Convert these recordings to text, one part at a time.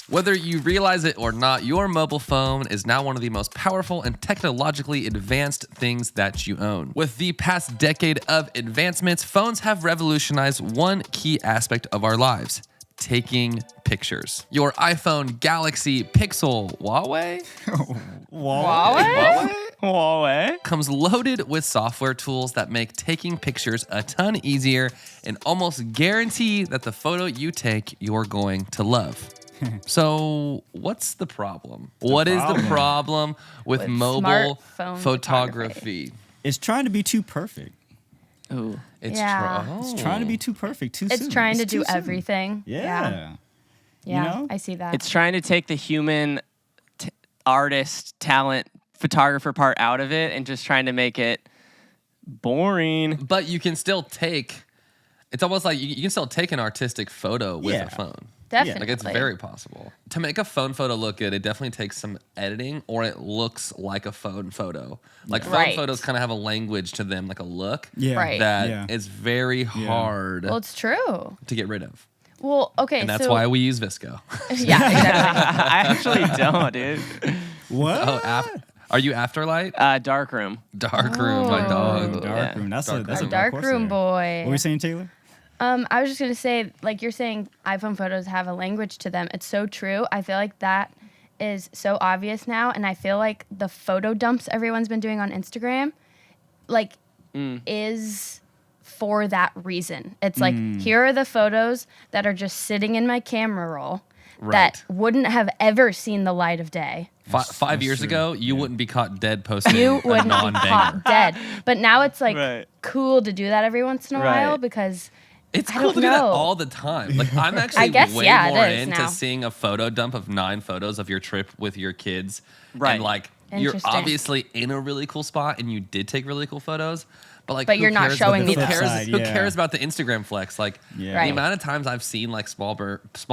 Whether you realize it or not, your mobile phone is now one of the most powerful and technologically advanced things that you own. With the past decade of advancements, phones have revolutionized one key aspect of our lives: taking pictures. Your iPhone, Galaxy, Pixel, Huawei? Huawei Comes loaded with software tools that make taking pictures a ton easier and almost guarantee that the photo you take, you're going to love. So, what's the problem? What is the problem with mobile smartphone photography? It's trying to be too perfect. Ooh. It's It's trying to be too perfect too soon. It's trying to do too soon. everything. Yeah. Yeah, You know? I see that. It's trying to take the human artist, talent, photographer part out of it and just trying to make it boring. But you can still take. It's almost like you can still take an artistic photo with a phone. Definitely. Like, it's very possible. To make a phone photo look good, it definitely takes some editing, or it looks like a phone photo. Like, phone photos kind of have a language to them, like a look Right. that is very hard Well, it's true. to get rid of. Well, okay, And that's so why we use Visco. yeah, exactly. I actually don't, dude. What? Are you Afterlight? Darkroom. Darkroom, my dog. Darkroom. That's a Darkroom. Darkroom boy. What were you saying, Taylor? I was just gonna say, like you're saying, iPhone photos have a language to them. It's so true. I feel like that is so obvious now, and I feel like the photo dumps everyone's been doing on Instagram, like, is for that reason. It's like, here are the photos that are just sitting in my camera roll that wouldn't have ever seen the light of day. 5 years ago, you wouldn't be caught dead posting You a wouldn't be non-banger. caught dead. But now it's like Right. cool to do that every once in a while because It's I cool don't to do that know. all the time. Like, I'm actually I guess, way yeah, it more is into now. seeing a photo dump of 9 photos of your trip with your kids. Right. And, like, you're Interesting. obviously in a really cool spot and you did take really cool photos. But, like, But who you're not cares showing about- me who those. cares, who Yeah. cares about the Instagram flex? Like, Yeah. Right. the amount of times I've seen, like, small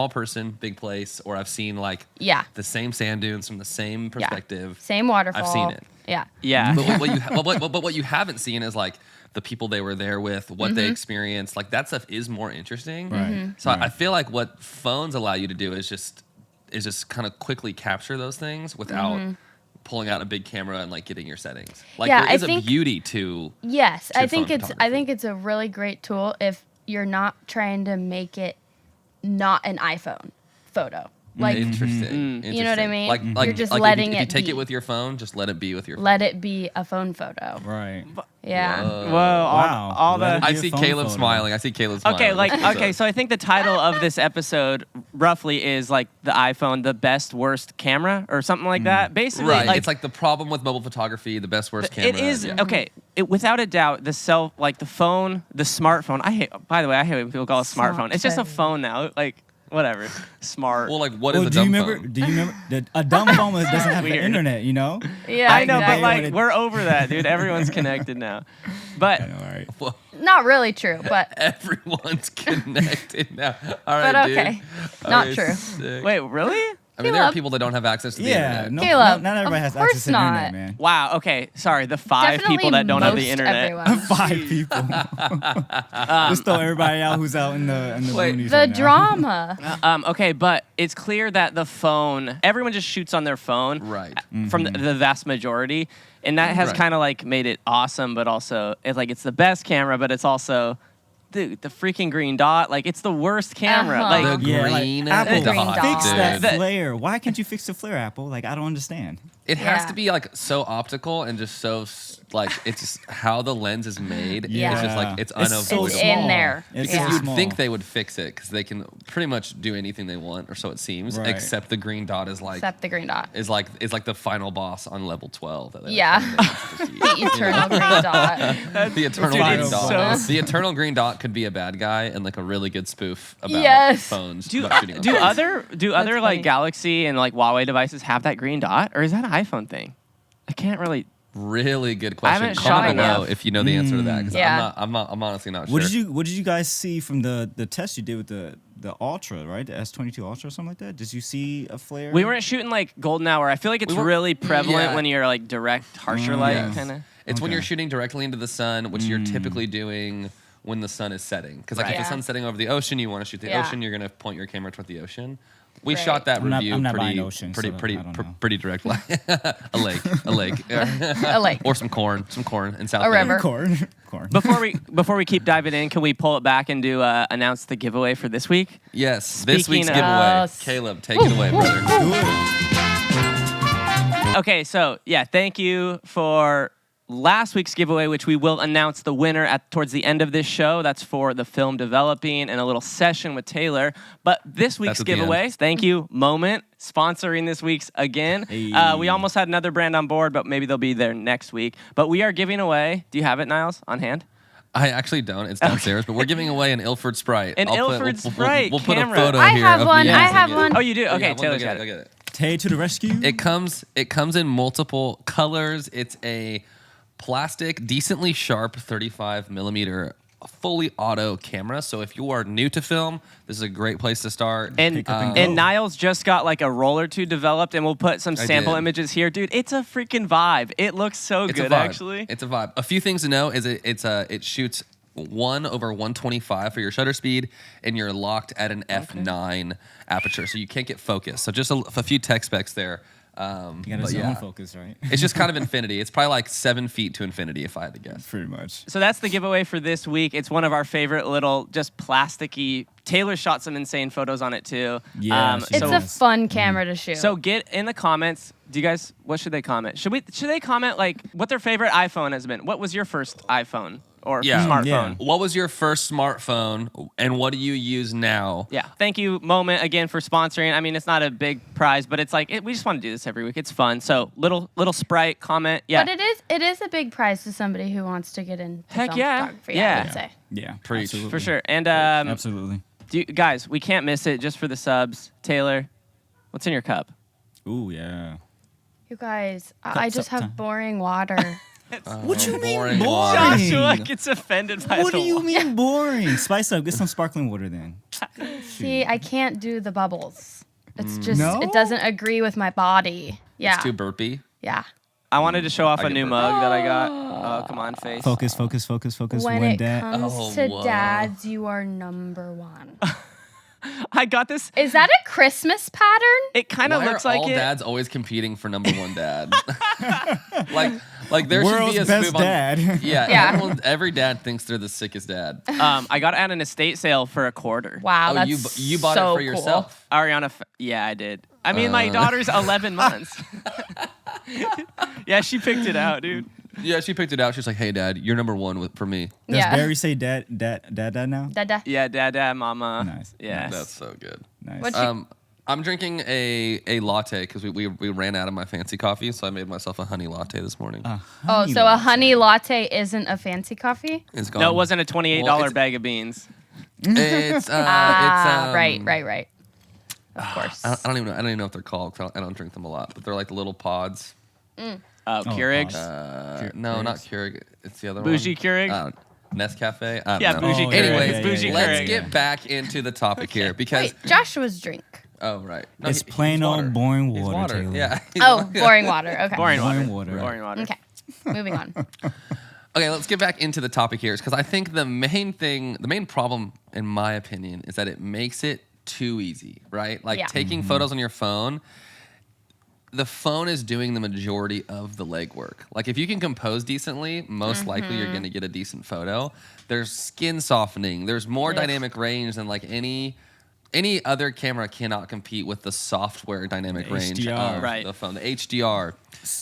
person, big place, or I've seen, like, Yeah. the same sand dunes from the same perspective. Same waterfall. I've seen it. Yeah. Yeah. But what you haven't seen is, like, the people they were there with, what they experienced. Like, that stuff is more interesting. Right. So I feel like what phones allow you to do is just kind of quickly capture those things without pulling out a big camera and, like, getting your settings. Like, Yeah, there I is a think- beauty to Yes, I to think phone it's photography. a really great tool if you're not trying to make it not an iPhone photo. Like interesting. You know what I mean? Like, You're just like letting if you it take be. it with your phone, just let it be with your phone. let it be a phone photo. Right. Yeah. Whoa, Wow. all Let the it I be a see phone Caleb photo. smiling. I see Caleb smiling. Okay, like, This episode. okay, so I think the title of this episode roughly is like the iPhone, the best worst camera or something like that. Basically, Right. like, It's like the problem with mobile photography, the best worst camera. it is Yeah. okay. Without a doubt, the phone, the smartphone. I hate. By the way, I hate when people call it smartphone. It's just a phone now. Like, whatever, smart. Well, like, what Well, is a do you dumb remember? phone? Do you remember that a dumb phone doesn't have the Weird. internet? You know. Yeah. I know, but exactly. like we're over that, dude. Everyone's connected now. But I know, right? Well, Not really true, but everyone's connected now. All right, but dude. okay. Not Okay, true. sick. wait, really? I mean, there are Caleb. people that don't have access to the Yeah. internet. No, Caleb, not everybody of has course access to the not. internet, man. Wow. Okay. Sorry. The 5 Definitely people that don't have the most internet. everyone. 5 people. Let's throw everybody out who's out in the Wait. boonies The right now. drama. Okay, but it's clear that the phone, everyone just shoots on their phone, Right. From the vast majority, and that has Right. kind of like made it awesome, but also it's the best camera, but it's also the freaking green dot. Like, it's the worst camera. Uh-huh. Like, The Yeah, green like, Apple, green dot. fix that dude. flare. Why can't you fix the flare, Apple? Like, I don't understand. It has Yeah. to be, like, so optical and just so like, it's just how the lens is made. Yeah. It's just like it's so unavoidable. It's in small. there. It's Because Yeah. so you'd small. think they would fix it because they can pretty much do anything they want, or so it seems. Right. Except the green dot is like Except the green dot. is like the final boss on level 12. That they Yeah. defeat. The eternal green dot. The eternal Dude, green it's dot. so- The eternal green dot could be a bad guy and like a really good spoof about Yes. phones. do about shooting on do phones. other like funny. Galaxy and like Huawei devices have that green dot, or is that an iPhone thing? I can't really. Really good question. haven't Comment shot below enough. if you know the answer to that, because Yeah. I'm honestly not What sure. did you guys see from the test you did with the Ultra, right? The S22 Ultra or something like that? Did you see a flare? We weren't shooting like golden hour. I feel like it's We were- really prevalent yeah. when you're like direct, harsher light, Yes. kind of. It's when Okay. you're shooting directly into the sun, which you're typically doing when the sun is setting. Because like if Right. the sun's setting over the ocean, you want to shoot the Yeah. ocean, you're going to point your camera toward the ocean. We Right. shot that I'm not- review I'm not pretty, buying ocean, pretty, so pretty, I don't know. pretty direct. a lake, A lake. or some corn in South A Bend. river. Corn. Before we keep diving in, can we pull it back and do announce the giveaway for this week? Yes, this Speaking week's of- giveaway. Caleb, take it away, brother. Okay, so yeah, thank you for last week's giveaway, which we will announce the winner towards the end of this show. That's for the film developing and a little session with Taylor. But this week's at the end. giveaway, thank you, Moment, sponsoring this week's again. Hey. We almost had another brand on board, but maybe they'll be there next week. But we are giving away. Do you have it, Niles, on hand? I actually don't. It's downstairs, but we're giving away an Ilford Sprite. An Ilford Sprite We'll put a camera. photo I here. have of one. me I using have it. one. Oh, you do? Okay, Yeah, Taylor's go got get it. it. Tay to the rescue. It comes in multiple colors. It's a plastic, decently sharp 35 millimeter fully auto camera. So if you are new to film, this is a great place to start. And, Pick up and and go. Niles just got like a roll or two developed, and we'll put some sample did. images here. Dude, it's a freaking vibe. It looks so It's good, a vibe. actually. It's a vibe. A few things to know is it shoots 1/125 for your shutter speed, and you're locked at an f9 aperture, so you can't get focus. So just a few tech specs there. You got But to zone yeah. focus, right? It's just kind of infinity. It's probably like 7 feet to infinity, if I had to guess. Pretty much. So that's the giveaway for this week. It's one of our favorite little just plasticky. Taylor shot some insane photos on it too. Yeah, she It's so, a fun camera to shoot. so get in the comments. Do you guys? What should they comment? Should they comment like what their favorite iPhone has been? What was your first iPhone or Yeah. smartphone? Yeah. What was your first smartphone, and what do you use now? Yeah. Thank you, Moment, again for sponsoring. I mean, it's not a big prize, but it's like we just want to do this every week. It's fun. So little Sprite comment. Yeah. But it is a big prize to somebody who wants to get into Heck film yeah. photography, Yeah. I would say. Yeah. Preach. Absolutely. for sure. And Absolutely. guys, we can't miss it just for the subs. Taylor, what's in your cup? Ooh, yeah. You guys, I just have boring water. What you mean boring boring? water. Joshua gets offended by What the do you wa- mean boring? Spice up. Get some sparkling water then. See, I can't do the bubbles. It's just No? it doesn't agree with my body. Yeah. It's too burpy. Yeah. I wanted to show off I a get new burnt. mug that I got. Oh, come on, face. Focus. When it dad. comes Oh, to whoa. dads, you are number one. I got this. Is that a Christmas pattern? It kind of Why looks are like all it. dads always competing for number one dad? like there should World's be a best move on. dad. Yeah, Yeah. every dad thinks they're the sickest dad. I got it at an estate sale for $1. Wow, Oh, that's you bought so it for cool. yourself. Ariana, yeah, I did. I mean, my daughter's 11 months. Yeah, she picked it out, dude. Yeah, she picked it out. She's like, "Hey, Dad, you're number one for me." Does Yeah. Barry say dad now? Dada. Yeah, dad, mama. Nice. Yeah. That's so good. Nice. What'd I'm drinking a latte because we ran out of my fancy coffee, so I made myself a honey latte this morning. Oh, so a honey latte isn't a fancy coffee? It's gone. No, it wasn't a $28 Well, it's- bag of beans. It's Right. Of course. I don't even know what they're called. 'Cause I don't drink them a lot, but they're like the little pods. Keurigs. No, not Keurig. It's the other Bougie one. Keurig? Nescafe. I don't Yeah, know. bougie Oh, Keurig. yeah, Anyways, It's bougie yeah, let's Keurig. get back into the topic here because Wait, Joshua's drink. oh right, No, It's he's plain water. old boring He's water, Taylor. Yeah. Oh, boring water. Okay. Boring Boring water. water. Boring water. Okay. Moving on. Okay, let's get back into the topic here because I think the main problem, in my opinion, is that it makes it too easy, right? Like Yeah. taking photos on your phone. The phone is doing the majority of the legwork. Like if you can compose decently, most likely you're going to get a decent photo. There's skin softening. There's more Ugh. dynamic range than like any other camera cannot compete with the software dynamic The range HDR. of Right. the phone. The HDR.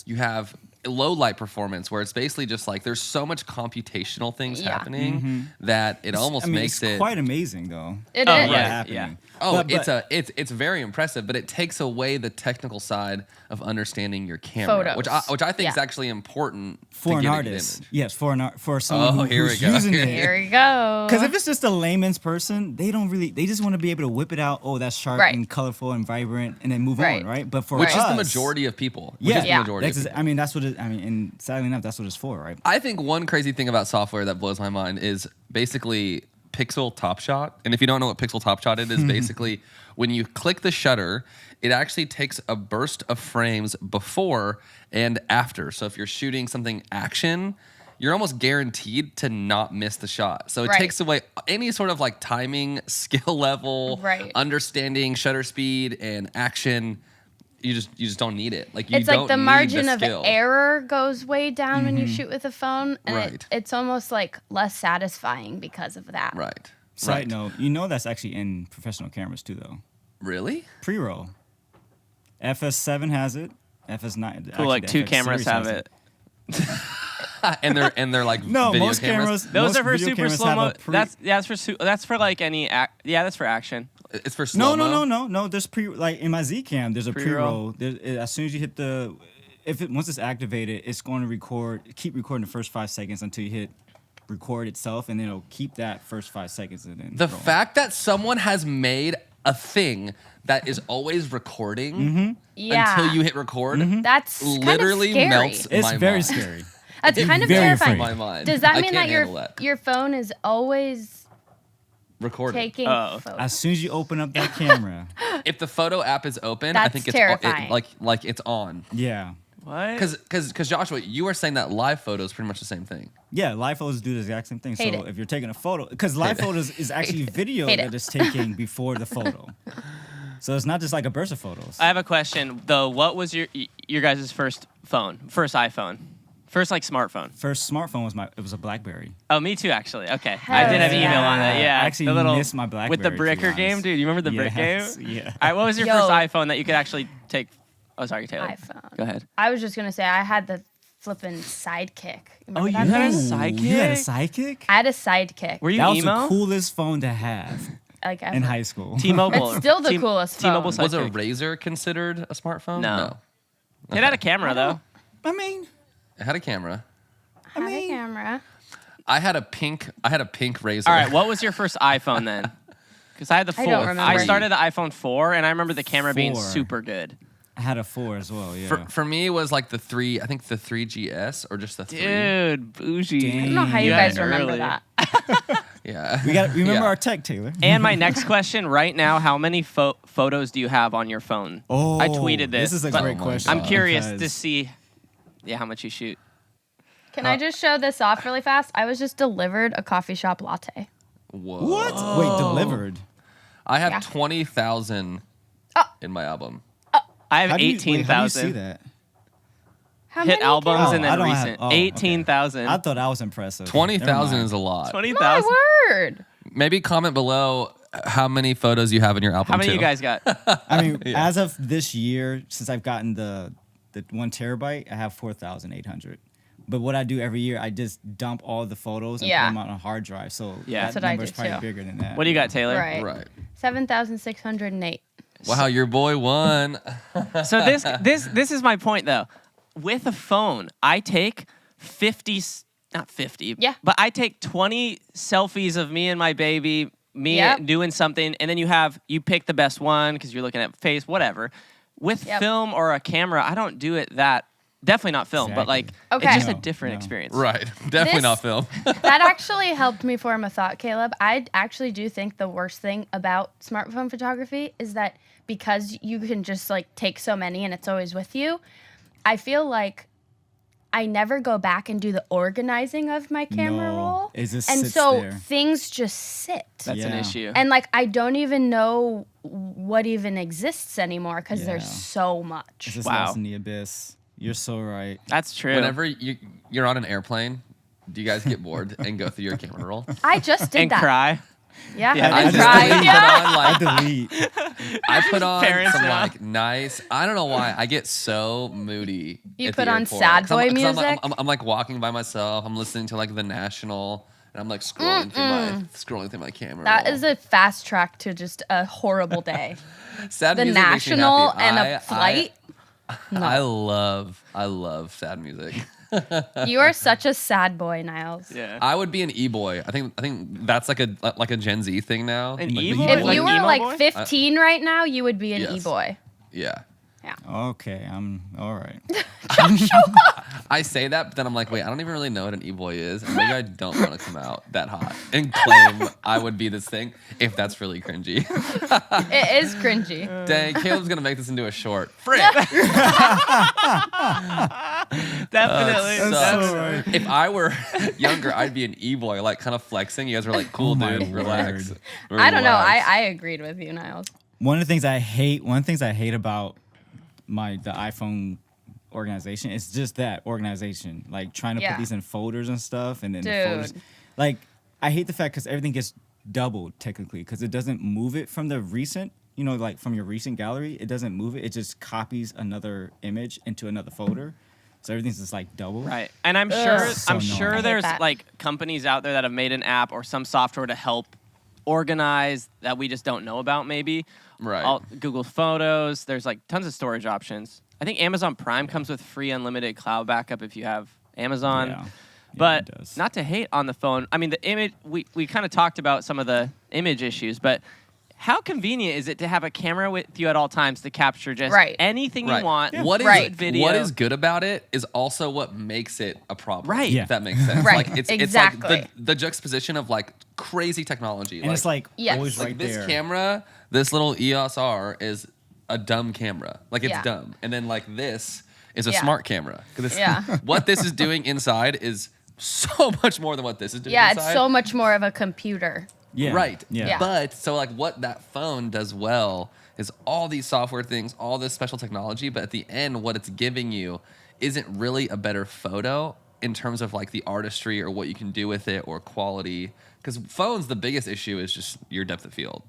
You have low light performance where it's basically just like there's so much computational things Yeah. happening that it almost makes it's it quite amazing though. It Oh, is. yeah. Happening. Oh, But- it's very impressive, but it takes away the technical side of understanding your camera, Photos. which I think is Yeah. actually important for to an get a good artist. image. Yes, for someone Oh, here who's we go. using it. Here we go. Because if it's just a layman's person, they just want to be able to whip it out. Oh, that's sharp Right. and colorful and vibrant, and then move Right. on, right? But for Which us, is the majority of people. Which Yeah, is the Yeah. majority of people. that's what it. I mean, and sadly enough, that's what it's for, right? I think one crazy thing about software that blows my mind is basically Pixel Top Shot. And if you don't know what Pixel Top Shot is, it's basically when you click the shutter, it actually takes a burst of frames before and after. So if you're shooting something action, you're almost guaranteed to not miss the shot. So it Right. takes away any sort of like timing, skill level, Right. understanding shutter speed and action. You just don't need it. Like you It's don't like the need margin the of skill. error goes way down when you shoot with a phone, and Right. it's almost like less satisfying because of that. Right. Side Right. note, that's actually in professional cameras too, though. Really? Pre-roll. FS7 has it. FS9. Cool, like 2 cameras have it. and they're like No, video most cameras. Those most are for video super cameras slow have a mo. That's for like any. That's for action. It's for slow No. There's like in my Z cam, there's a Pre-roll. pre-roll. As soon as you hit once it's activated, it's going to keep recording the first 5 seconds until you hit record itself, and then it'll keep that first 5 seconds and then The roll. fact that someone has made a thing that is always recording Yeah. until you hit record That's literally kind of scary. melts It's my very mind. scary. That's kind of very terrifying. afraid. My mind. Does that I mean can't that handle that. your phone is always Recording. taking Oh. photos? As soon as you open up that camera, If the photo app is open, I That's think terrifying. like it's on. yeah. What? Because Joshua, you were saying that live photo is pretty much the same thing. Yeah, live photos do the exact same thing. Hate So it. if you're taking a photo, because live photos is actually video Hate it. that is taken before the photo. So it's not just like a burst of photos. I have a question though. What was your guys' first phone? First iPhone? First like smartphone? First smartphone was a BlackBerry. Oh, me too actually. Okay, Hell I did have email yeah. on that. Yeah, I actually the little miss my BlackBerry. with the to be bricker game, honest. dude. You remember the brick Yes, game? Yeah. All right, what was your Yo. first iPhone that you could actually take? Oh, sorry, Taylor. iPhone. Go ahead. I was just gonna say I had the flipping sidekick. Remember you that had a thing? sidekick? You had a sidekick? I had a sidekick. Were you That was emo? the coolest phone to have like in high school. T-Mobile. It's still the coolest T-Mobile phone. Was a sidekick. Razr considered a smartphone? No. It had a camera though. I mean, It had a camera. I had a camera. I had a pink Razr. All right, what was your first iPhone then? Because I had the 4. I don't remember. I started the iPhone 4, and I remember the camera being 4. super good. I had a 4 as well, yeah. For me, it was like the 3, I think the 3GS or just the 3. Dude, bougie. Dang. I don't know how you You guys had it remember early. that. Yeah. we got remember Yeah. our tech, Taylor. And my next question right now, how many photos do you have on your phone? Oh, I tweeted this. This is a but great my question. I'm curious to because- see how much you shoot. Can I just show this off really fast? I was just delivered a coffee shop latte. Whoa. What? Wait, delivered? I have Yeah. 20,000 Oh. in my album. I have How do you see 18,000 that? How hit many albums Oh, and I then don't have- recent. oh, okay. 18,000. I thought that was impressive. 20,000 Never is a lot. 20,000. My word. Maybe comment below how many photos you have in your album. How many too. you guys got? I mean, Yeah. as of this year, since I've gotten the 1 terabyte, I have 4,800. But what I do every year, I just dump all the photos and Yeah. put them on a hard drive. So Yeah. That's that what I number's do, probably too. bigger than that. What do you got, Taylor? Right. Right. 7,608. Wow, your boy won. So this is my point though. With a phone, I take 50, not 50, Yeah. but I take 20 selfies of me and my baby, me Yep. doing something, and then you pick the best one because you're looking at face, whatever. With Yep. film or a camera, I don't do it that. Definitely not film, but like Exactly. Okay. it's just a No, different no. experience. Right. Definitely This- not film. That actually helped me form a thought, Caleb. I actually do think the worst thing about smartphone photography is that because you can just like take so many and it's always with you, I feel like I never go back and do the organizing of my camera No, roll. it just and sits so there. things just sit. That's an Yeah. issue. And like I don't even know what even exists anymore because there's Yeah. so much. It's just Wow. lost in the abyss. You're so right. That's true. Whenever you're on an airplane, do you guys get bored and go through your camera roll? I just did and that. cry. Yeah, Yeah, I I just tried. put Yeah. on like I delete. I put on Parents some now. like nice. I don't know why I get so moody. You at the put on airport. sad 'Cause I'm- boy 'cause I'm, music? I'm like walking by myself. I'm listening to like the National, and I'm like scrolling through my camera. That roll. is a fast track to just a horrible day. sad The music makes me National happy. and I- a flight. I love sad music. You are such a sad boy, Niles. Yeah. I would be an e-boy. I think that's like a Gen Z thing now. An Like the e-boy? If Like you were emo like boy? 15 right now, you would be an Yes. e-boy. Yeah. Okay, I'm all right. I say that, but then I'm like, wait, I don't even really know what an e-boy is, and maybe I don't want to come out that hot and claim I would be this thing if that's really cringy. It is cringy. Dang, Caleb's gonna make this into a short. Frick. Definitely. Sucks. so right. If I were younger, I'd be an eboy, like kind of flexing. You guys were like, cool, Oh my dude, relax. word. I don't know. Relax. I agreed with you, Niles. One of the things I hate about the iPhone organization is just that organization, like trying to Yeah. put these in folders and stuff, and then the Dude. folders. Like, I hate the fact because everything gets doubled technically because it doesn't move it from the recent, like from your recent gallery. It doesn't move it. It just copies another image into another folder. So everything's just like double. Right. And I'm Ugh. sure So I'm annoying. I sure hate there's that. like companies out there that have made an app or some software to help organize that we just don't know about maybe. Right. Google Photos, there's like tons of storage options. I think Amazon Prime comes with free unlimited cloud backup if you have Amazon. Yeah. But it does. not to hate on the phone. I mean, the image, we kind of talked about some of the image issues, but how convenient is it to have a camera with you at all times to capture just Right. anything Right. you want? What is Right. Video. what is good about it is also what makes it a problem. Right. Yeah. If that makes sense. Right. Like it's Exactly. like the juxtaposition of like crazy technology. And it's like Yes. always like right this there. camera, this little EOS R is a dumb camera. Like it's Yeah. dumb. And then like this is a Yeah. smart camera. 'Cause Yeah. what this is doing inside is so much more than what this is doing Yeah, inside. it's so much more of a computer. Yeah. Right. Yeah. Yeah. But so like what that phone does well is all these software things, all this special technology, but at the end what it's giving you isn't really a better photo in terms of like the artistry or what you can do with it or quality. Because phones, the biggest issue is just your depth of field.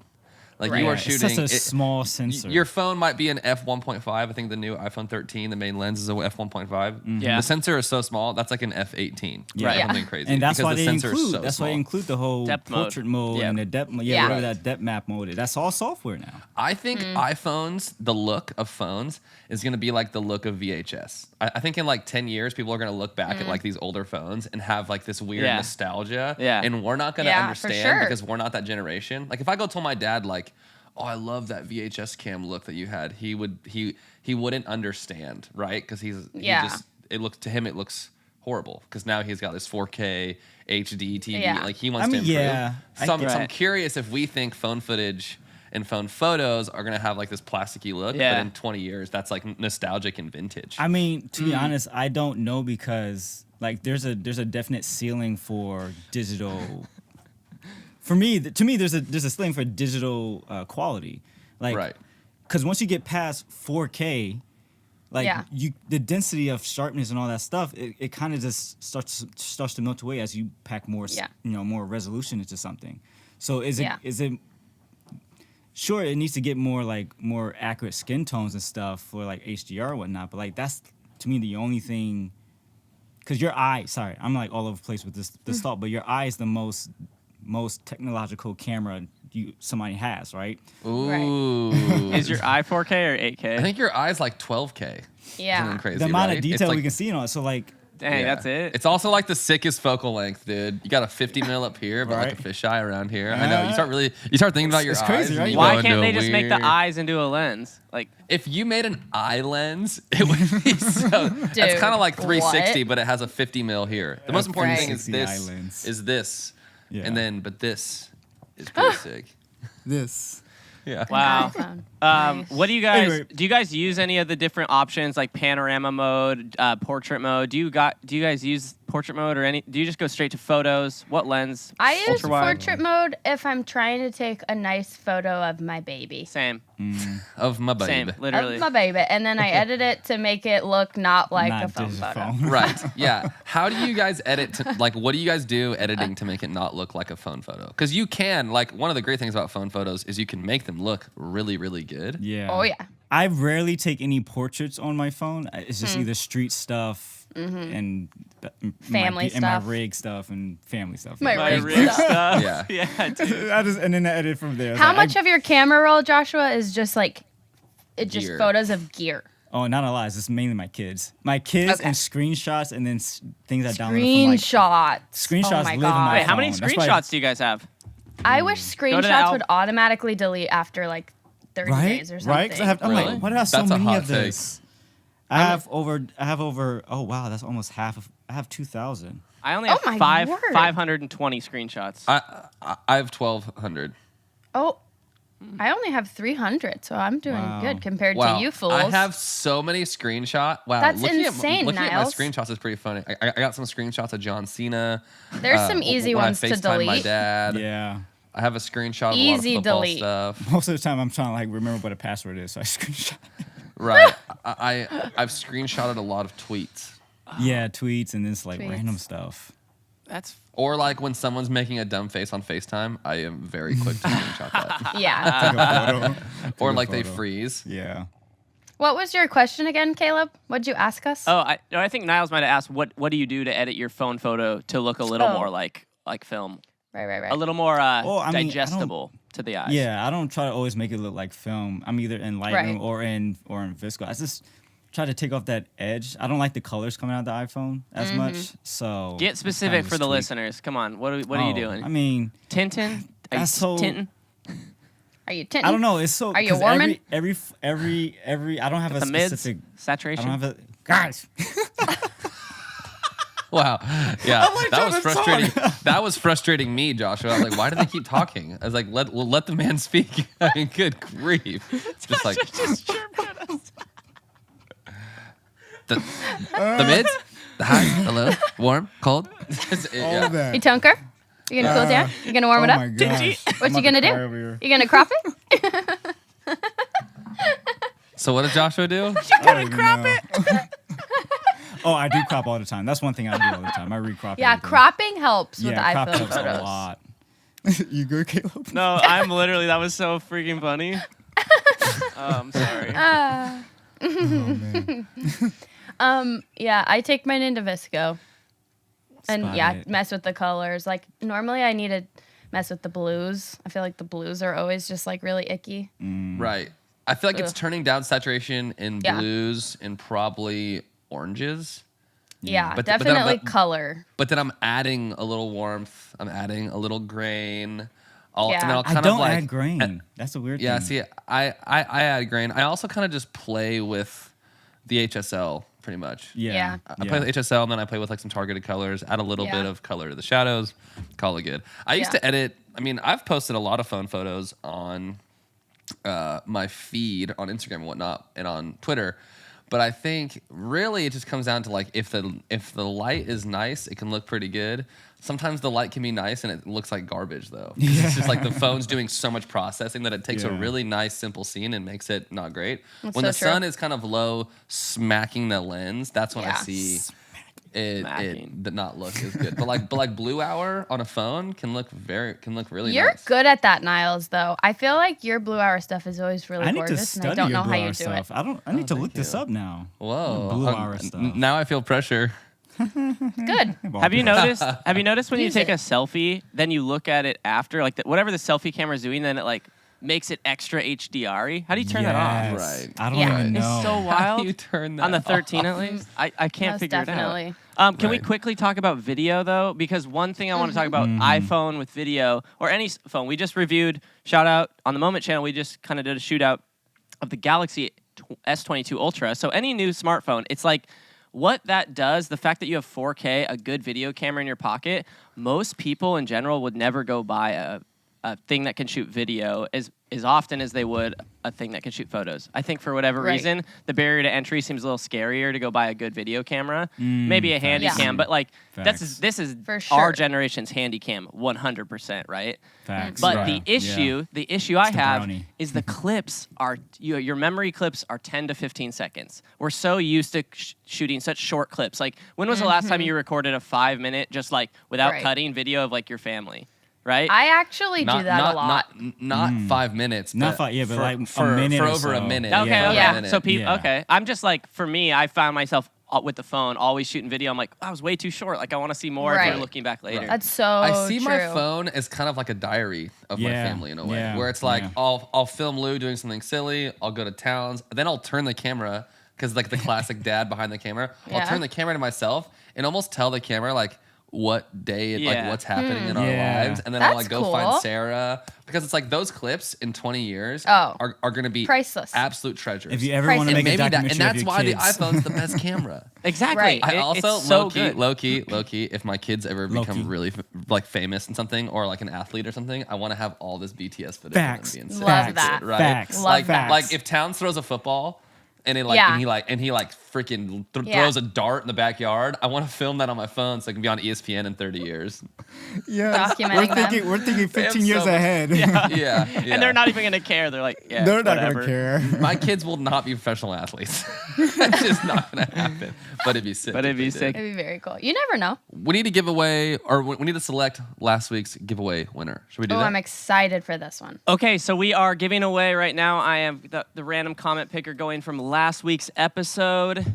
Like you Right. are It's shooting such a small sensor. Your phone might be an f1.5. I think the new iPhone 13, the main lens is a f1.5. Yeah. The sensor is so small. That's like an f18. Yeah. Right? Yeah. Something crazy. and that's because why the they sensor include. is so That's why small. they include the whole Depth mode. portrait mode Yeah. and the depth. Yeah. Whatever that depth map mode is. That's all software now. I think iPhones, the look of phones is going to be like the look of VHS. I think in like 10 years, people are going to look back at like these older phones and have like this weird Yeah. nostalgia. Yeah. And we're not going to Yeah, for understand sure. because we're not that generation. Like if I go tell my dad like, oh, I love that VHS cam look that you had, he wouldn't understand, right? Because Yeah. it looks horrible because now he's got this 4K HD TV. Yeah. Like he wants I mean, to improve. yeah, I So I'm get it. curious if we think phone footage and phone photos are gonna have like this plasticky look, Yeah. but in 20 years, that's like nostalgic and vintage. I mean, to be honest, I don't know because like there's a definite ceiling for digital. For me, to me, there's a ceiling for digital quality, like Right. because once you get past 4K, like Yeah. the density of sharpness and all that stuff, it kind of just starts to melt away as you pack more, Yeah. more resolution into something. So is Yeah. it sure it needs to get more accurate skin tones and stuff for like HDR and whatnot, but like that's to me the only thing. Because your eye, sorry, I'm like all over the place with this thought, but your eye is the most technological camera somebody has, right? Ooh. Is your eye 4K or 8K? I think your eye's like 12K. Yeah. Something crazy. The amount right? of It's detail like- we can see in it. So like, Dang, yeah. that's it. It's also like the sickest focal length, dude. You got a 50 mil up here, but like a Right. fisheye around here. I know. You start thinking about your it's eyes. crazy, and right? you Why go can't into they a just make the weird- eyes into a lens? Like, If you made an eye lens, it would be so. That's Dude, kind of like 360, what? but it has a 50 mil here. The most important thing is 360 this. eye lens. Is this, Yeah. and then but this is pretty sick. this. Yeah. wow. iPhone. Nice. What do you guys Anyway. do? You guys use any of the different options like panorama mode, portrait mode? Do you guys use portrait mode or any? Do you just go straight to photos? What lens? I use Ultra-wide? portrait mode if I'm trying to take a nice photo of my baby. Same, Of my baby. same, literally. Of my baby. And then I edit it to make it look not like Not a phone digital photo. phone. Right. Yeah. How do you guys edit? What do you guys do editing to make it not look like a phone photo? Because you can. Like one of the great things about phone photos is you can make them look really, really good. Yeah. Oh, yeah. I rarely take any portraits on my phone. It's just either street stuff and Family and my stuff. rig stuff and family stuff. My My rig rig stuff. stuff. Yeah. Yeah, dude. And then I edit from there. It's How like, much of your camera roll, Joshua, is just like Gear. photos of gear? Oh, not a lot. It's just mainly my kids. My kids Okay. and screenshots and then things I downloaded from like Screenshots. Screenshots Oh my live in my God. Wait, how many phone. That's why- screenshots do you guys have? I wish to the screenshots would automatically delete after like 30 right? days or something. Right? 'Cause I'm Really? like, why do I have so That's a many hot of this? I have over. Oh wow, that's almost half of. I have 2,000. I only Oh have my word. 520 screenshots. I have 1,200. Oh, I only have 300, so I'm doing Wow. good compared Wow. to you fools. I have so many screenshots. Wow. That's looking insane, looking Niles. at my screenshots is pretty funny. I got some screenshots of John Cena. There's some easy when ones I to FaceTimed my delete. dave. Yeah. I have a screenshot of Easy a lot of football delete. stuff. Most of the time, I'm trying to like remember what a password is, so I screenshot. Right. I've screenshotted a lot of tweets. Yeah, tweets and this like Tweets. random stuff. That's Or like when someone's making a dumb face on FaceTime, I am very quick to screenshot that. Yeah. Take a photo. Or Take a like they photo. freeze. Yeah. What was your question again, Caleb? What'd you ask us? I think Niles might have asked what do you do to edit your phone photo to look a little more like film, Right. a little more I mean, I don't- digestible to the eyes. Yeah, I don't try to always make it look like film. I'm either in Lightroom Right. or in Visco. I just try to take off that edge. I don't like the colors coming out of the iPhone as Mm-hmm. much. So Get it's specific kinda for just the tweak. listeners. Come on, what are you doing? I mean, Tintin? Are That's you so- tintin? Are you tinting? I don't know. It's so. Are you 'cause warming? Every. I don't have a The mids? specific. I Saturation? don't have a. Guys. Wow. Yeah. like That was trying to frustrating. talk. That was frustrating me, Joshua. I was like, why do they keep talking? I was like, let the man speak. I mean, good grief. Just like the mids, the high, the low, warm, cold. All that. You tunker? You gonna cool it down? You gonna warm it Oh up? my gosh. What you gonna do? You gonna crop it? So what does Joshua do? Gotta crop it. Oh, I do crop all the time. That's one thing I do all the time. I recrop. Yeah, everything. cropping helps with Yeah, crop iPhone helps photos. a lot. You good, Caleb? No, I'm literally, that was so freaking funny. I'm sorry. Oh, man. Yeah, I take mine into Visco. And Spot yeah, it. mess with the colors. Like normally I need to mess with the blues. I feel like the blues are always just like really icky. Right. I feel like it's Ugh. turning down saturation in Yeah. blues and probably oranges. Yeah, But then definitely I'm- color. But then I'm adding a little warmth. I'm adding a little grain. And Yeah. then I'll I kind don't of like add grain. That's a weird Yeah, thing. see, I add grain. I also kind of just play with the HSL pretty much. Yeah. I play with HSL and then I play with like some targeted colors, add a little Yeah. bit of color to the shadows, call it good. I used Yeah. to edit. I mean, I've posted a lot of phone photos on my feed on Instagram and whatnot and on Twitter. But I think really it just comes down to like if the light is nice, it can look pretty good. Sometimes the light can be nice and it looks like garbage though. It's just like the phone's doing so much processing that it takes a Yeah. really nice simple scene and makes it not great. That's When so the true. sun is kind of low, smacking the lens, that's when I Yeah. see it Smacking. did not look as good. But like blue hour on a phone can look really You're nice. good at that, Niles, though. I feel like your blue hour stuff is always really I need to gorgeous, and I study don't your know blue how you hour do stuff. it. I need to look thank this you. up now. Whoa. Blue hour stuff. Now I feel pressure. Good. Have you noticed? Have you noticed when you Use take it. a selfie, then you look at it after, like whatever the selfie camera is doing, then it like makes it extra HDR-y? How do you turn that off? Right. I don't Yeah. even It's know. so How wild. do you turn that On the off? 13 at least, I can't Most figure definitely. it out. Can we Right. quickly talk about video though? Because one thing I want to talk about iPhone with video or any phone. We just reviewed, shout out on the Moment channel. We just kind of did a shootout of the Galaxy S22 Ultra. So any new smartphone, it's like what that does. The fact that you have 4K, a good video camera in your pocket. Most people in general would never go buy a thing that can shoot video as often as they would a thing that can shoot photos. I think for whatever Right. reason, the barrier to entry seems a little scarier to go buy a good video camera. Maybe a handy facts. cam, but like Facts. this is For our sure. generation's handy cam, 100%, right? Facts. But Right. the issue I the have brownie. is the clips are your memory clips are 10 to 15 seconds. We're so used to shooting such short clips. Like when was the last time you recorded a 5-minute just like without Right. cutting video of like your family, right? I actually do that a lot. Not 5 minutes. Not five- yeah, but for, like a for, minute for or over a so. minute. Okay, Yeah. okay. Yeah. A minute. So people, Yeah. okay. I'm just like, for me, I found myself with the phone always shooting video. I'm like, I was way too short. Like I want to see more if Right. you're looking back later. That's so I see my true. phone as kind of like a diary of my Yeah, family in a way, yeah, where it's like yeah. I'll film Lou doing something silly. I'll go to towns, then I'll turn the camera because like the classic dad behind the camera. I'll Yeah. turn the camera to myself and almost tell the camera like, what day, Yeah. like what's happening in our Yeah. lives, and then I'll That's like go cool. find Sarah because it's like those clips in 20 years Oh. are going to be Priceless. absolute treasures. If you ever want to Priceless. make a and documentary that's of your why kids. the iPhone's the best camera. Exactly. Right. I also it's so low good. key. If my kids ever Low-key. become really like famous in something or like an athlete or something, I want to have all this BTS footage. Facts. Of them being Love sick, that. Right? Facts. Love like that. like if Towns throws a football. And it like Yeah. and he freaking Yeah. throws a dart in the backyard. I want to film that on my phone so I can be on ESPN in 30 years. Yeah, Documenting them. we're thinking 15 so years much- ahead. Yeah. And they're not even gonna care. They're like, yeah, They're not whatever. gonna care. My kids will not be professional athletes. It's just not gonna happen. But it'd be sick. But it'd if be they sick. did. It'd be very cool. You never know. We need to give away, or we need to select last week's giveaway winner. Should we do Oh, that? I'm excited for this one. Okay, so we are giving away right now. I am the random comment picker going from last week's episode.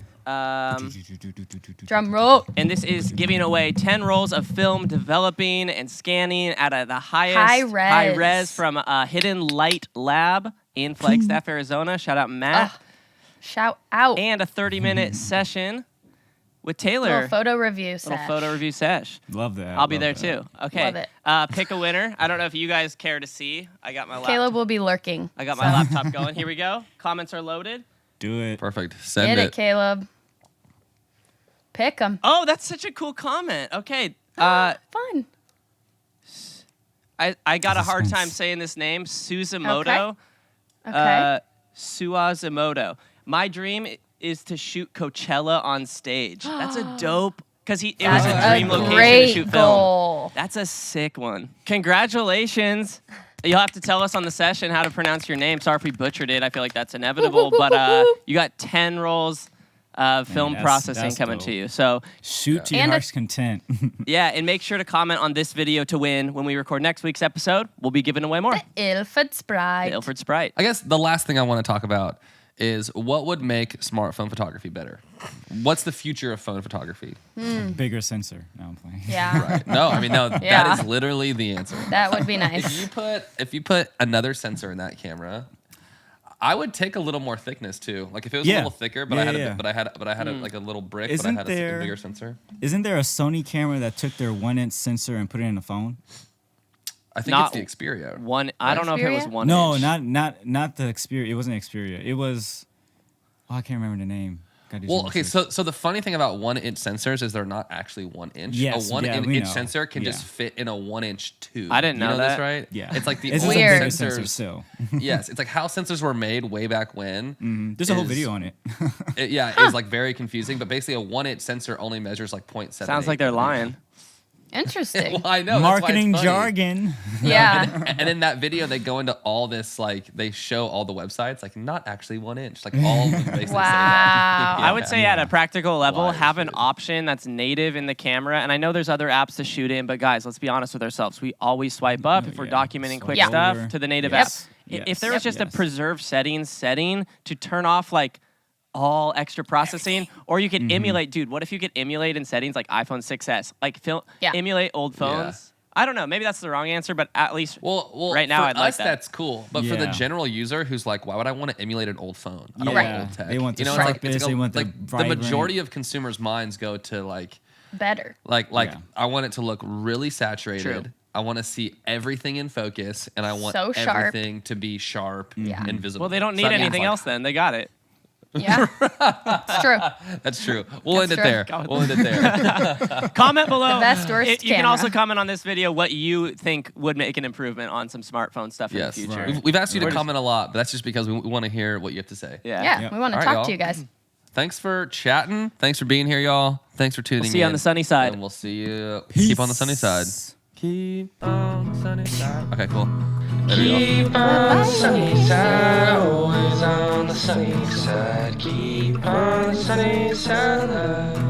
Drum roll. And this is giving away 10 rolls of film developing and scanning at the highest High res. from Hidden Light Lab in Flagstaff, Arizona. Shout out Matt. Shout out. And a 30-minute session with Taylor. Little photo review Little sesh. photo review sesh. Love that. I'll be love there that. too. Okay. Love it. Pick a winner. I don't know if you guys care to see. I got my laptop. Caleb will be lurking. I got my laptop going. Here we go. Comments are loaded. Do it. Perfect. Send Get it. it, Caleb. Pick them. Oh, that's such a cool comment. Okay. Fun. I got a hard Suspense. time saying this name. Suzumoto. Okay. Suazumoto. My dream is to shoot Coachella on stage. That's a dope, because it was That's a dream a location great to shoot film. goal. That's a sick one. Congratulations. You'll have to tell us on the session how to pronounce your name. Sorry if we butchered it. I feel like that's inevitable. But you got 10 rolls of film that's- processing that's coming dope. to you. So Shoot to your And a- heart's content. yeah, and make sure to comment on this video to win. When we record next week's episode, we'll be giving away more. Ilford Sprite. The Ilford Sprite. I guess the last thing I want to talk about is what would make smartphone photography better? What's the future of phone photography? Bigger sensor. No, I'm playing. Yeah. Right. No, I mean, no, Yeah. that is literally the answer. That would be If nice. you put another sensor in that camera, I would take a little more thickness too. Like if it was a Yeah. little thicker, but Yeah, I had yeah. like a little brick, but I Isn't had a there- bigger sensor. Isn't there a Sony camera that took their 1-inch sensor and put it in a phone? I think Not it's the Xperia. One. I don't know if it was Xperia? one. No, inch. not the Xperia. It wasn't Xperia. It was. Oh, I can't remember the name. Gotta do Well, some okay, research. so the funny thing about 1-inch sensors is they're not actually 1 inch. Yes, a 1 yeah, we inch know. sensor can just Yeah. fit in a 1-inch tube. I didn't You know this, that. right? Yeah, It's like the it's old just a bigger sensors. sensor still. Yes, it's like how sensors were made way back when. There's a whole is- video on it. It, yeah, is like very confusing. But basically, a 1-inch sensor only measures like 0.7. Sounds like they're lying. Interesting. Well, I know. Marketing that's why it's funny. jargon. Yeah. And in that video, they go into all this, like, they show all the websites, like, not actually 1 inch. Like, all of them basically say that. Wow. I would say at a practical level, Liars, have an dude. option that's native in the camera. And I know there's other apps to shoot in, but guys, let's be honest with ourselves. We always swipe up if we're Yeah. documenting quick Yeah. stuff Over. to the native Yes. app. If Yes. there was just a Yes. preserve settings setting to turn off like all extra processing, or you could emulate, dude, what if you could emulate in settings like iPhone 6S, like Yeah. emulate old phones? I don't know. Maybe that's the wrong answer, but at least Well, right now for I'd like us, that. that's cool. But for the Yeah. general user who's like, why would I want to emulate an old phone? I don't Yeah. want old tech. They want the it's like, sharpest, they want the like the vibrant. majority of consumers' minds go to like Better. Yeah. I want it to look really saturated. True. I want to see everything in focus, and I want So sharp. everything to be sharp Yeah. and visible. well, they don't So need that means, anything like- else then. They got it. Yeah. It's true. That's true. We'll end it true. there. We'll end it there. Comment below. The best, worst You can camera. also comment on this video what you think would make an improvement on some smartphone stuff Yes. in the future. Right. We've asked you We're to just- comment a lot, but that's just because we want to hear what you have to say. Yeah. Yeah. Yep. We want to All right, talk y'all. to you guys. Thanks for chatting. Thanks for being here, y'all. Thanks for tuning in. We'll see you on the sunny side. And we'll see you. Keep on the sunny side. Keep on the sunny side. Okay, cool. Later, y'all. Keep on the sunny side, always on the sunny side. Keep on the sunny side.